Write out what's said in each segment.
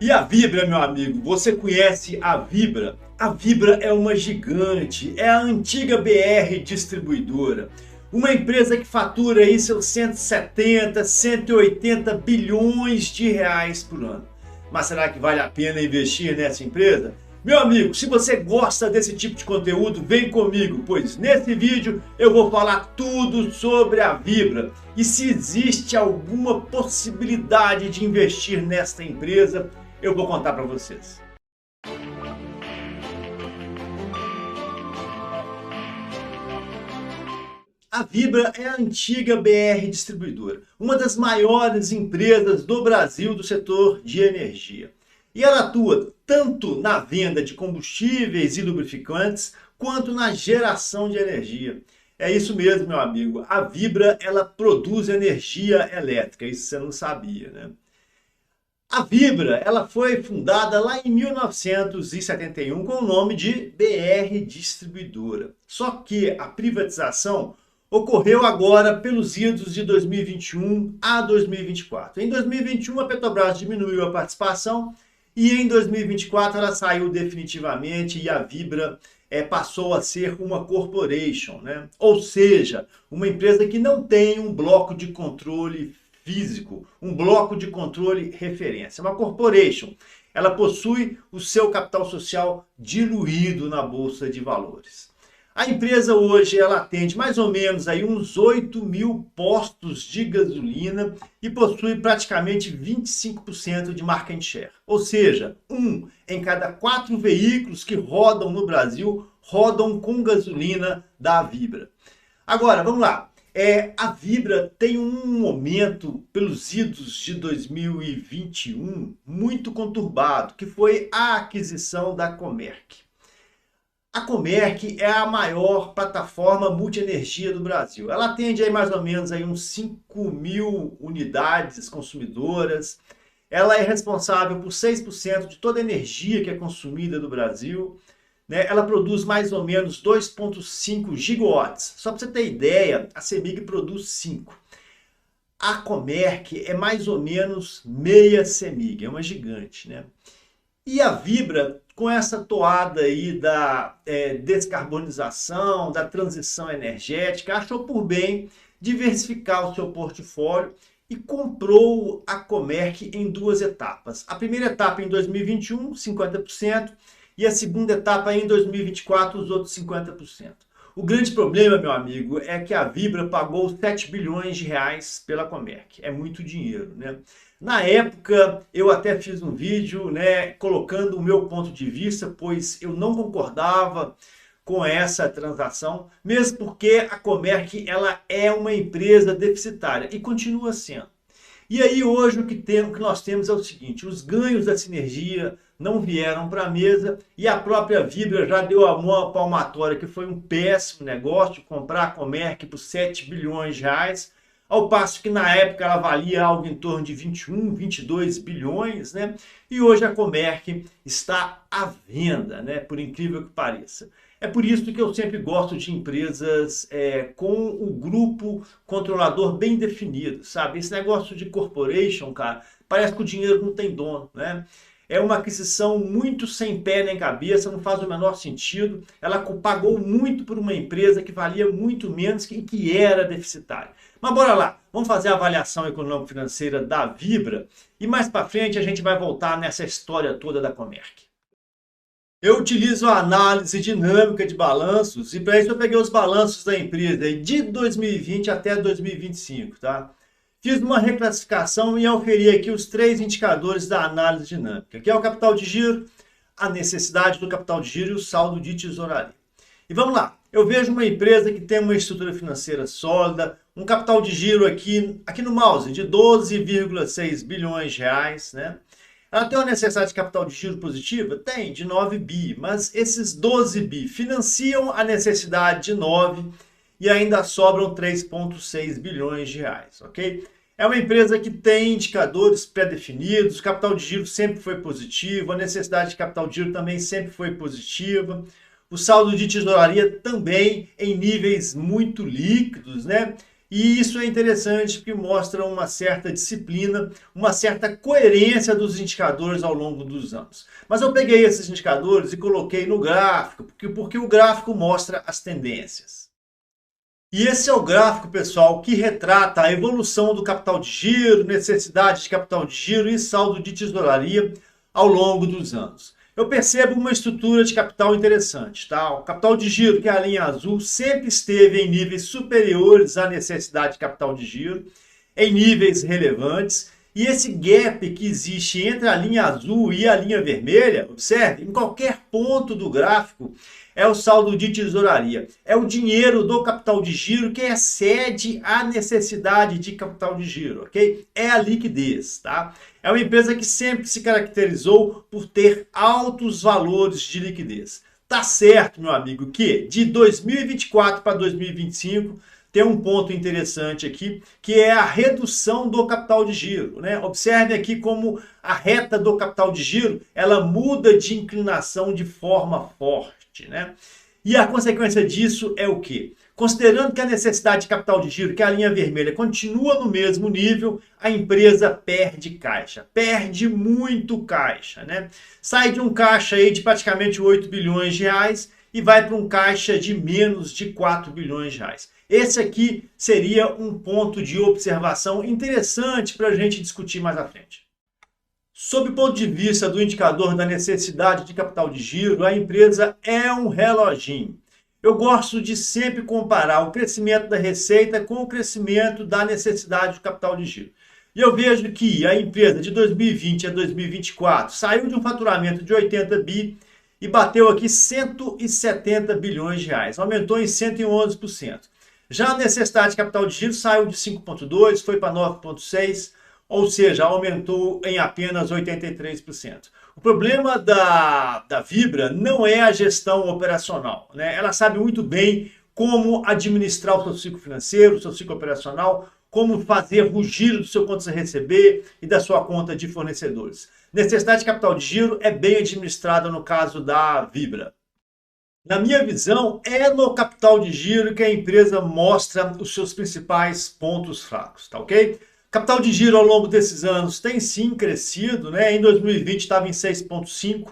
E a Vibra, meu amigo, você conhece a Vibra? A Vibra é uma gigante, é a antiga BR Distribuidora. Uma empresa que fatura aí seus 170, 180 bilhões de reais por ano. Mas será que vale a pena investir nessa empresa? Meu amigo, se você gosta desse tipo de conteúdo, vem comigo, pois nesse vídeo eu vou falar tudo sobre a Vibra e se existe alguma possibilidade de investir nesta empresa, eu vou contar para vocês. A Vibra é a antiga BR Distribuidora, uma das maiores empresas do Brasil do setor de energia. E ela atua tanto na venda de combustíveis e lubrificantes, quanto na geração de energia. É isso mesmo, meu amigo. A Vibra, ela produz energia elétrica, isso você não sabia, né? A Vibra, ela foi fundada lá em 1971 com o nome de BR Distribuidora. Só que a privatização ocorreu agora pelos idos de 2021 a 2024. Em 2021 a Petrobras diminuiu a participação e em 2024 ela saiu definitivamente e a Vibra passou a ser uma corporation, né? Ou seja, uma empresa que não tem um bloco de controle físico, um bloco de controle referência. Uma corporation, ela possui o seu capital social diluído na Bolsa de Valores. A empresa hoje ela atende mais ou menos aí uns 8 mil postos de gasolina e possui praticamente 25% de market share. Ou seja, um em cada 4 veículos que rodam no Brasil rodam com gasolina da Vibra. Agora, vamos lá. A Vibra tem um momento, pelos idos de 2021, muito conturbado, que foi a aquisição da Comerc. A Comerc é a maior plataforma multienergia do Brasil. Ela atende aí mais ou menos aí uns 5 mil unidades consumidoras. Ela é responsável por 6% de toda a energia que é consumida no Brasil. Ela produz mais ou menos 2,5 gigawatts. Só para você ter ideia, a CEMIG produz 5. A Comerc é mais ou menos meia CEMIG, é uma gigante, né? E a Vibra, com essa toada aí da descarbonização, da transição energética, achou por bem diversificar o seu portfólio e comprou a Comerc em 2 etapas. A primeira etapa em 2021, 50%, e a segunda etapa em 2024, os outros 50%. O grande problema, meu amigo, é que a Vibra pagou 7 bilhões de reais pela Comerc. É muito dinheiro, né? Na época, eu até fiz um vídeo, né, colocando o meu ponto de vista, pois eu não concordava com essa transação, mesmo porque a Comerc ela é uma empresa deficitária e continua sendo. E aí hoje o que nós temos é o seguinte, os ganhos da sinergia não vieram para a mesa e a própria Vibra já deu a mão à palmatória que foi um péssimo negócio comprar a Comerc por 7 bilhões de reais, ao passo que na época ela valia algo em torno de 21, 22 bilhões, né? E hoje a Comerc está à venda, né? Por incrível que pareça. É por isso que eu sempre gosto de empresas com o grupo controlador bem definido, sabe? Esse negócio de corporation, cara, parece que o dinheiro não tem dono, né? É uma aquisição muito sem pé nem cabeça, não faz o menor sentido. Ela pagou muito por uma empresa que valia muito menos e que era deficitária. Mas bora lá, vamos fazer a avaliação econômico-financeira da Vibra e mais para frente a gente vai voltar nessa história toda da Comerc. Eu utilizo a análise dinâmica de balanços e para isso eu peguei os balanços da empresa de 2020 até 2025, tá? Fiz uma reclassificação e auferi aqui os 3 indicadores da análise dinâmica, que é o capital de giro, a necessidade do capital de giro e o saldo de tesouraria. E vamos lá, eu vejo uma empresa que tem uma estrutura financeira sólida, um capital de giro aqui no mouse de 12,6 bilhões de reais, né? Ela tem uma necessidade de capital de giro positiva? Tem, de 9 bi, mas esses 12 bi financiam a necessidade de 9 e ainda sobram 3,6 bilhões de reais, ok? É uma empresa que tem indicadores pré-definidos, o capital de giro sempre foi positivo, a necessidade de capital de giro também sempre foi positiva, o saldo de tesouraria também em níveis muito líquidos, né? E isso é interessante porque mostra uma certa disciplina, uma certa coerência dos indicadores ao longo dos anos. Mas eu peguei esses indicadores e coloquei no gráfico, porque o gráfico mostra as tendências. E esse é o gráfico, pessoal, que retrata a evolução do capital de giro, necessidade de capital de giro e saldo de tesouraria ao longo dos anos. Eu percebo uma estrutura de capital interessante, tá? O capital de giro, que é a linha azul, sempre esteve em níveis superiores à necessidade de capital de giro, em níveis relevantes. E esse gap que existe entre a linha azul e a linha vermelha, observe, em qualquer ponto do gráfico, é o saldo de tesouraria. É o dinheiro do capital de giro que excede a necessidade de capital de giro, ok? É a liquidez, tá? É uma empresa que sempre se caracterizou por ter altos valores de liquidez. Tá certo, meu amigo, que de 2024 para 2025 tem um ponto interessante aqui, que é a redução do capital de giro, né? Observe aqui como a reta do capital de giro, ela muda de inclinação de forma forte, né? E a consequência disso é o quê? Considerando que a necessidade de capital de giro, que é a linha vermelha, continua no mesmo nível, a empresa perde caixa, perde muito caixa, né? Sai de um caixa aí de praticamente 8 bilhões de reais e vai para um caixa de menos de 4 bilhões de reais. Esse aqui seria um ponto de observação interessante para a gente discutir mais à frente. Sob o ponto de vista do indicador da necessidade de capital de giro, a empresa é um reloginho. Eu gosto de sempre comparar o crescimento da receita com o crescimento da necessidade de capital de giro. E eu vejo que a empresa de 2020 a 2024 saiu de um faturamento de 80 bi e bateu aqui 170 bilhões de reais, aumentou em 111%. Já a necessidade de capital de giro saiu de 5,2, foi para 9,6, ou seja, aumentou em apenas 83%. O problema da Vibra não é a gestão operacional, né? Ela sabe muito bem como administrar o seu ciclo financeiro, o seu ciclo operacional, como fazer rugir do seu conta a receber e da sua conta de fornecedores. Necessidade de capital de giro é bem administrada no caso da Vibra. Na minha visão, é no capital de giro que a empresa mostra os seus principais pontos fracos, tá ok? Capital de giro ao longo desses anos tem sim crescido, né? Em 2020 estava em 6,5,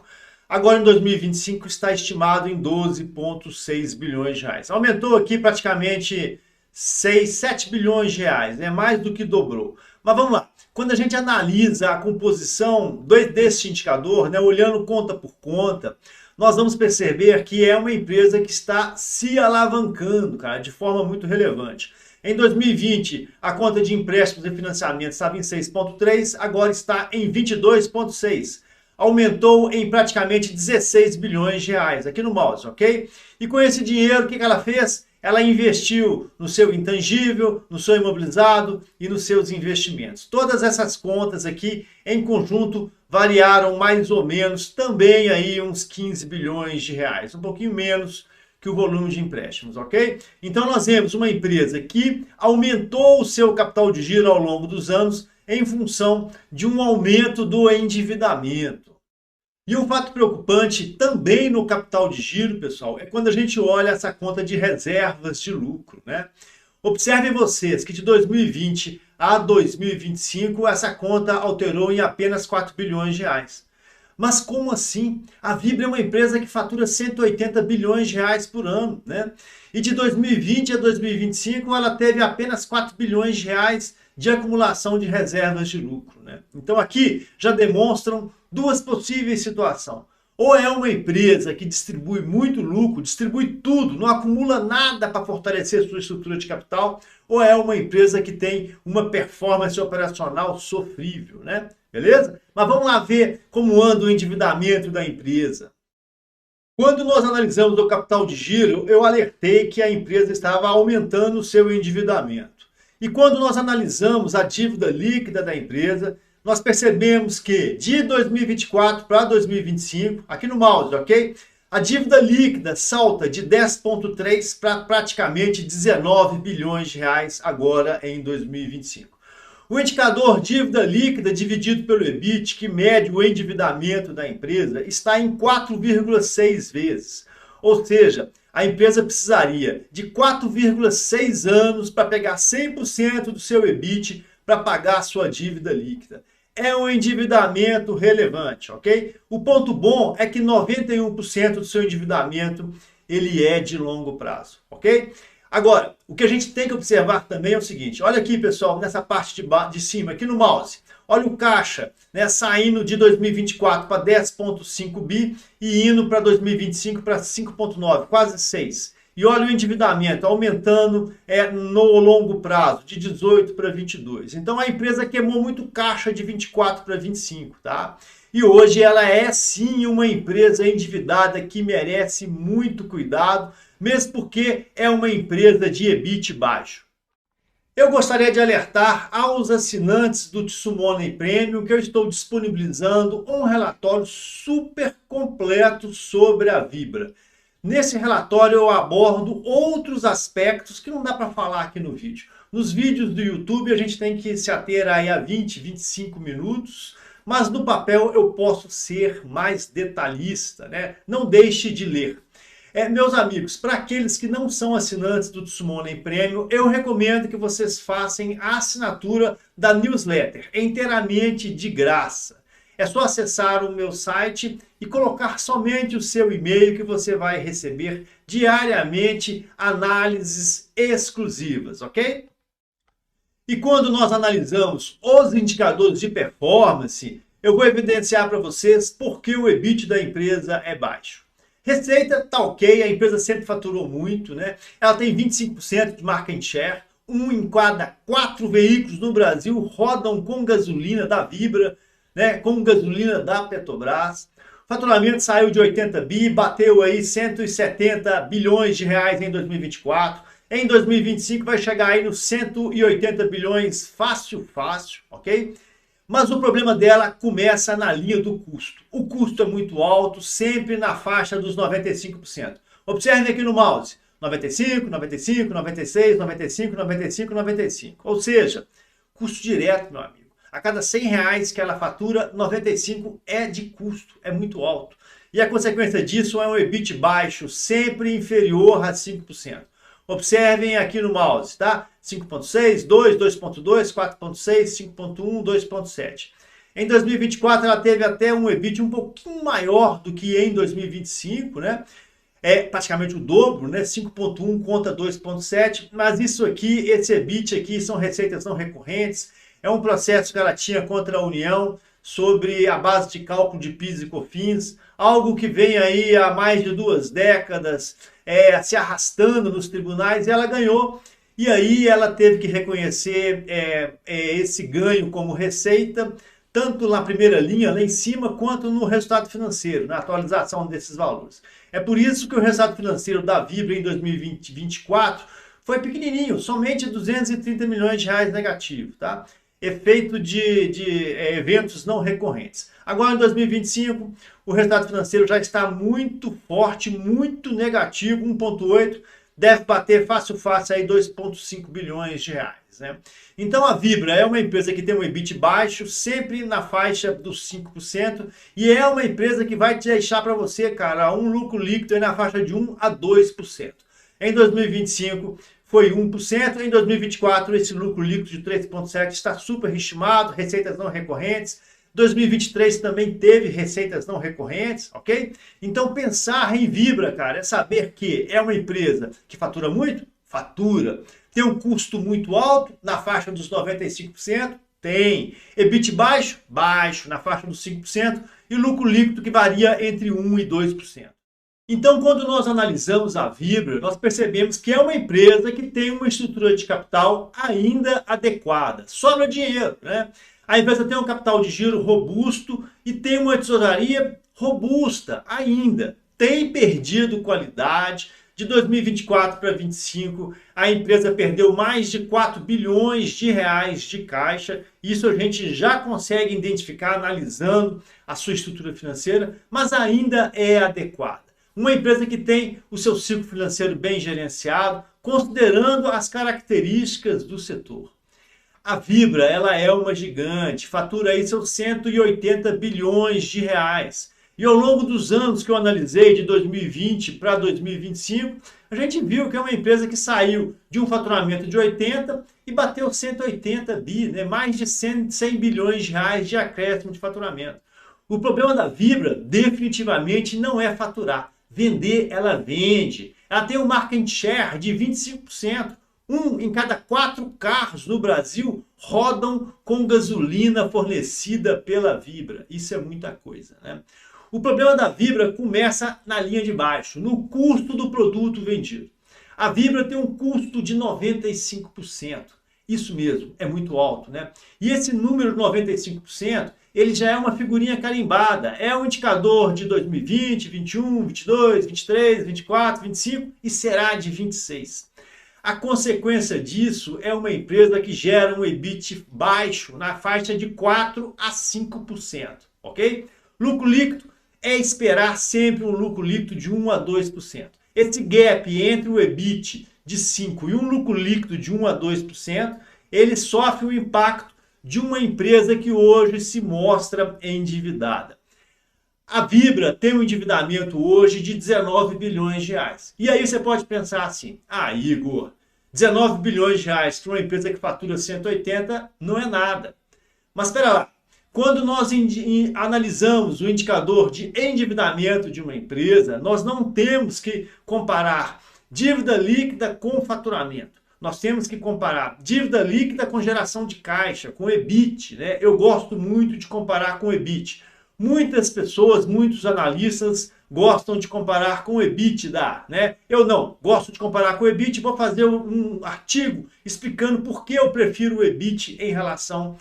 agora em 2025 está estimado em 12,6 bilhões de reais. Aumentou aqui praticamente 7 bilhões de reais, né? Mais do que dobrou. Mas vamos lá, quando a gente analisa a composição desse indicador, né? Olhando conta por conta, nós vamos perceber que é uma empresa que está se alavancando, cara, de forma muito relevante. Em 2020, a conta de empréstimos e financiamentos estava em 6,3, agora está em 22,6. Aumentou em praticamente 16 bilhões de reais aqui no mouse, ok? E com esse dinheiro, o que ela fez? Ela investiu no seu intangível, no seu imobilizado e nos seus investimentos. Todas essas contas aqui, em conjunto, variaram mais ou menos também aí uns 15 bilhões de reais, um pouquinho menos que o volume de empréstimos, ok? Então nós vemos uma empresa que aumentou o seu capital de giro ao longo dos anos em função de um aumento do endividamento. E um fato preocupante também no capital de giro, pessoal, é quando a gente olha essa conta de reservas de lucro, né? Observem vocês que de 2020 a 2025 essa conta alterou em apenas 4 bilhões de reais. Mas como assim? A Vibra é uma empresa que fatura 180 bilhões de reais por ano, né? E de 2020 a 2025 ela teve apenas 4 bilhões de reais de acumulação de reservas de lucro, né? Então aqui já demonstram duas possíveis situações. Ou é uma empresa que distribui muito lucro, distribui tudo, não acumula nada para fortalecer sua estrutura de capital, ou é uma empresa que tem uma performance operacional sofrível, né? Beleza? Mas vamos lá ver como anda o endividamento da empresa. Quando nós analisamos o capital de giro, eu alertei que a empresa estava aumentando o seu endividamento. E quando nós analisamos a dívida líquida da empresa, nós percebemos que de 2024 para 2025, aqui no mouse, ok? A dívida líquida salta de 10,3 para praticamente 19 bilhões de reais agora em 2025. O indicador dívida líquida dividido pelo EBIT, que mede o endividamento da empresa, está em 4,6 vezes. Ou seja, a empresa precisaria de 4,6 anos para pegar 100% do seu EBIT para pagar a sua dívida líquida. É um endividamento relevante, ok? O ponto bom é que 91% do seu endividamento ele é de longo prazo, ok? Agora, o que a gente tem que observar também é o seguinte, olha aqui pessoal, nessa parte de cima, aqui no mouse, olha o caixa, né, saindo de 2024 para 10,5 bi e indo para 2025 para 5,9, quase 6. E olha o endividamento aumentando no longo prazo, de 18 para 22. Então a empresa queimou muito caixa de 24 para 25, tá? E hoje ela é sim uma empresa endividada que merece muito cuidado, mesmo porque é uma empresa de EBIT baixo. Eu gostaria de alertar aos assinantes do Tsumoney Premium que eu estou disponibilizando um relatório super completo sobre a Vibra. Nesse relatório eu abordo outros aspectos que não dá para falar aqui no vídeo. Nos vídeos do YouTube a gente tem que se ater aí a 20, 25 minutos, mas no papel eu posso ser mais detalhista, né? Não deixe de ler. Meus amigos, para aqueles que não são assinantes do Tsumoney Premium, eu recomendo que vocês façam a assinatura da newsletter, inteiramente de graça. É só acessar o meu site e colocar somente o seu e-mail que você vai receber diariamente análises exclusivas, ok? E quando nós analisamos os indicadores de performance, eu vou evidenciar para vocês por que o EBIT da empresa é baixo. Receita está ok, a empresa sempre faturou muito, né? Ela tem 25% de market share, 1 em cada 4 veículos no Brasil rodam com gasolina da Vibra, né? Com gasolina da Petrobras. O faturamento saiu de 80 bi, bateu aí 170 bilhões de reais em 2024. Em 2025 vai chegar aí nos 180 bilhões fácil, ok? Mas o problema dela começa na linha do custo. O custo é muito alto, sempre na faixa dos 95%. Observe aqui no mouse, 95, 95, 96, 95, 95, 95. Ou seja, custo direto, meu amigo. A cada 100 reais que ela fatura, 95 é de custo, é muito alto. E a consequência disso é um EBIT baixo, sempre inferior a 5%. Observem aqui no mouse, tá? 5.6, 2, 2.2, 4.6, 5.1, 2.7. Em 2024 ela teve até um EBIT um pouquinho maior do que em 2025, né? É praticamente o dobro, né? 5.1 contra 2.7, mas isso aqui, esse EBIT aqui são receitas não recorrentes, é um processo que ela tinha contra a União sobre a base de cálculo de PIS e COFINS, algo que vem aí há mais de 2 décadas, se arrastando nos tribunais, e ela ganhou. E aí ela teve que reconhecer esse ganho como receita, tanto na primeira linha, lá em cima, quanto no resultado financeiro, na atualização desses valores. É por isso que o resultado financeiro da Vibra em 2024 foi pequenininho, somente 230 milhões de reais negativo, tá? Efeito de eventos não recorrentes. Agora, em 2025, o resultado financeiro já está muito forte, muito negativo, 1,8, deve bater fácil aí 2,5 bilhões de reais, né? Então a Vibra é uma empresa que tem um EBIT baixo, sempre na faixa dos 5%, e é uma empresa que vai te deixar para você, cara, um lucro líquido aí na faixa de 1 a 2%. Em 2025 foi 1%, em 2024 esse lucro líquido de 3,7% está super estimado, receitas não recorrentes. 2023 também teve receitas não recorrentes, ok? Então pensar em Vibra, cara, é saber que é uma empresa que fatura muito? Fatura. Tem um custo muito alto, na faixa dos 95%? Tem. EBIT baixo? Baixo, na faixa dos 5%. E lucro líquido que varia entre 1% e 2%. Então, quando nós analisamos a Vibra, nós percebemos que é uma empresa que tem uma estrutura de capital ainda adequada. Sobra dinheiro, né? A empresa tem um capital de giro robusto e tem uma tesouraria robusta ainda. Tem perdido qualidade. De 2024 para 2025, a empresa perdeu mais de 4 bilhões de reais de caixa. Isso a gente já consegue identificar analisando a sua estrutura financeira, mas ainda é adequada. Uma empresa que tem o seu ciclo financeiro bem gerenciado, considerando as características do setor. A Vibra, ela é uma gigante, fatura aí seus 180 bilhões de reais. E ao longo dos anos que eu analisei, de 2020 para 2025, a gente viu que é uma empresa que saiu de um faturamento de 80 e bateu 180 bi, né? Mais de 100 bilhões de reais de acréscimo de faturamento. O problema da Vibra definitivamente não é faturar. Vender, ela vende. Ela tem um market share de 25%. Um em cada 4 carros no Brasil rodam com gasolina fornecida pela Vibra. Isso é muita coisa, né? O problema da Vibra começa na linha de baixo, no custo do produto vendido. A Vibra tem um custo de 95%. Isso mesmo, é muito alto, né? E esse número de 95%, ele já é uma figurinha carimbada. É um indicador de 2020, 21, 22, 23, 24, 25 e será de 26. A consequência disso é uma empresa que gera um EBIT baixo, na faixa de 4 a 5%, ok? Lucro líquido é esperar sempre um lucro líquido de 1 a 2%. Esse gap entre o EBIT de 5% e um lucro líquido de 1 a 2%, ele sofre o impacto de uma empresa que hoje se mostra endividada. A Vibra tem um endividamento hoje de 19 bilhões de reais. E aí você pode pensar assim, Igor, 19 bilhões de reais para uma empresa que fatura 180 não é nada. Mas espera lá, quando nós analisamos o indicador de endividamento de uma empresa, nós não temos que comparar dívida líquida com faturamento. Nós temos que comparar dívida líquida com geração de caixa, com EBIT, né? Eu gosto muito de comparar com EBIT. Muitas pessoas, muitos analistas gostam de comparar com o EBITDA, né? Eu não, gosto de comparar com o EBIT, vou fazer um artigo explicando por que eu prefiro o EBIT em relação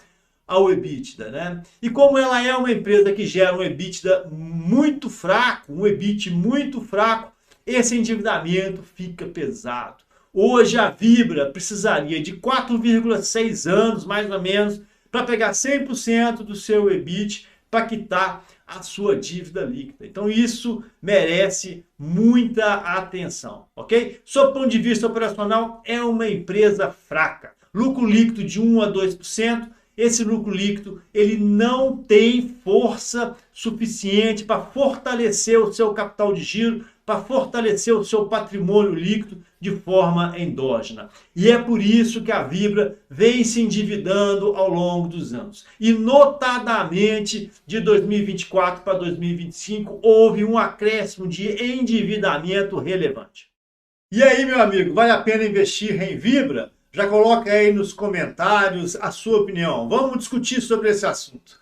ao EBITDA, né? E como ela é uma empresa que gera um EBITDA muito fraco, um EBIT muito fraco, esse endividamento fica pesado. Hoje a Vibra precisaria de 4,6 anos, mais ou menos, para pegar 100% do seu EBIT para quitar a sua dívida líquida. Então isso merece muita atenção, ok? Sob o ponto de vista operacional, é uma empresa fraca. Lucro líquido de 1 a 2%. Esse lucro líquido ele não tem força suficiente para fortalecer o seu capital de giro, para fortalecer o seu patrimônio líquido de forma endógena. E é por isso que a Vibra vem se endividando ao longo dos anos. E notadamente de 2024 para 2025 houve um acréscimo de endividamento relevante. E aí, meu amigo, vale a pena investir em Vibra? Já coloca aí nos comentários a sua opinião. Vamos discutir sobre esse assunto.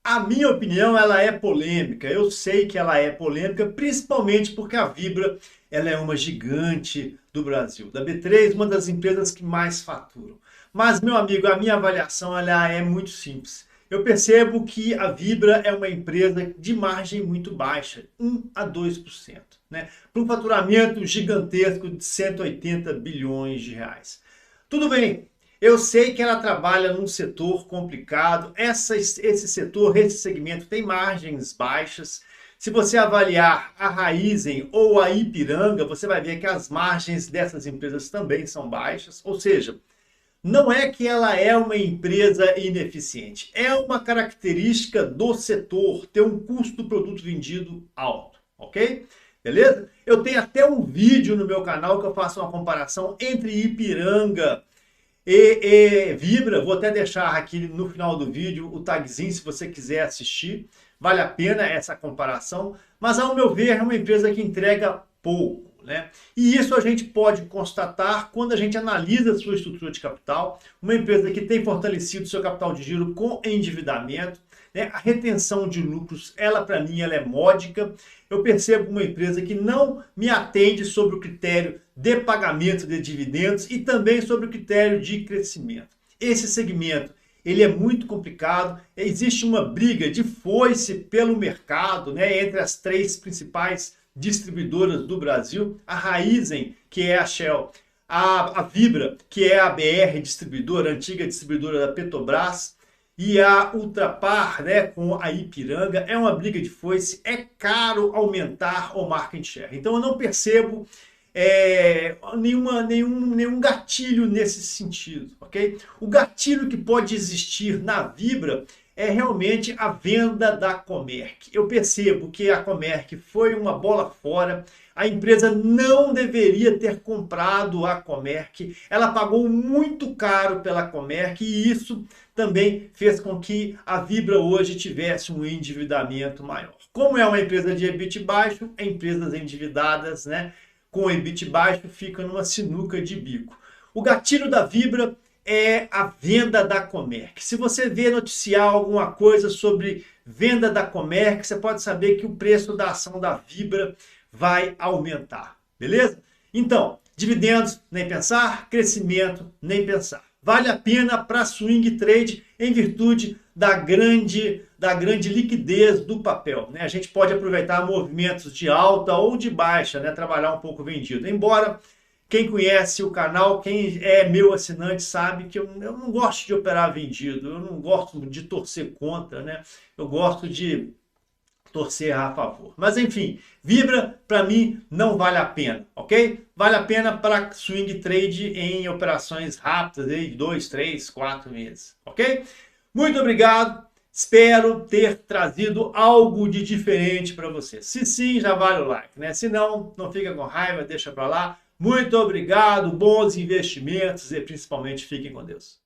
A minha opinião, ela é polêmica. Eu sei que ela é polêmica, principalmente porque a Vibra, ela é uma gigante do Brasil. Da B3, uma das empresas que mais faturam. Mas, meu amigo, a minha avaliação, ela é muito simples. Eu percebo que a Vibra é uma empresa de margem muito baixa, 1 a 2%, né? Para um faturamento gigantesco de 180 bilhões de reais. Tudo bem, eu sei que ela trabalha num setor complicado, esse setor, esse segmento tem margens baixas. Se você avaliar a Raízen ou a Ipiranga, você vai ver que as margens dessas empresas também são baixas, ou seja, não é que ela é uma empresa ineficiente, é uma característica do setor ter um custo do produto vendido alto, ok? Beleza? Eu tenho até um vídeo no meu canal que eu faço uma comparação entre Ipiranga e Vibra. Vou até deixar aqui no final do vídeo o tagzinho se você quiser assistir. Vale a pena essa comparação, mas ao meu ver é uma empresa que entrega pouco, né? E isso a gente pode constatar quando a gente analisa a sua estrutura de capital. Uma empresa que tem fortalecido seu capital de giro com endividamento, né? A retenção de lucros, ela para mim ela é módica. Eu percebo uma empresa que não me atende sobre o critério de pagamento de dividendos e também sobre o critério de crescimento. Esse segmento ele é muito complicado, existe uma briga de foice pelo mercado, né, entre as 3 principais distribuidoras do Brasil, a Raízen, que é a Shell, a Vibra, que é a BR distribuidora, antiga distribuidora da Petrobras, e a Ultrapar, né, com a Ipiranga. É uma briga de foice, é caro aumentar o market share. Então eu não percebo nenhum gatilho nesse sentido, ok? O gatilho que pode existir na Vibra é realmente a venda da Comerc. Eu percebo que a Comerc foi uma bola fora, a empresa não deveria ter comprado a Comerc, ela pagou muito caro pela Comerc e isso também fez com que a Vibra hoje tivesse um endividamento maior. Como é uma empresa de EBIT baixo, empresas endividadas, né, com EBIT baixo ficam numa sinuca de bico. O gatilho da Vibra é a venda da Comerc. Se você vê noticiar alguma coisa sobre venda da Comerc, você pode saber que o preço da ação da Vibra vai aumentar, beleza? Então, dividendos, nem pensar, crescimento, nem pensar. Vale a pena para swing trade em virtude da grande liquidez do papel, né? A gente pode aproveitar movimentos de alta ou de baixa, né? Trabalhar um pouco vendido. Embora quem conhece o canal, quem é meu assinante, sabe que eu não gosto de operar vendido, eu não gosto de torcer contra, né? Eu gosto de torcer a favor. Mas enfim, Vibra para mim não vale a pena, ok? Vale a pena para swing trade em operações rápidas, de 2, 3, 4 meses, ok? Muito obrigado. Espero ter trazido algo de diferente para você. Se sim, já vale o like, né? Se não, não fica com raiva, deixa para lá. Muito obrigado, bons investimentos e principalmente fiquem com Deus.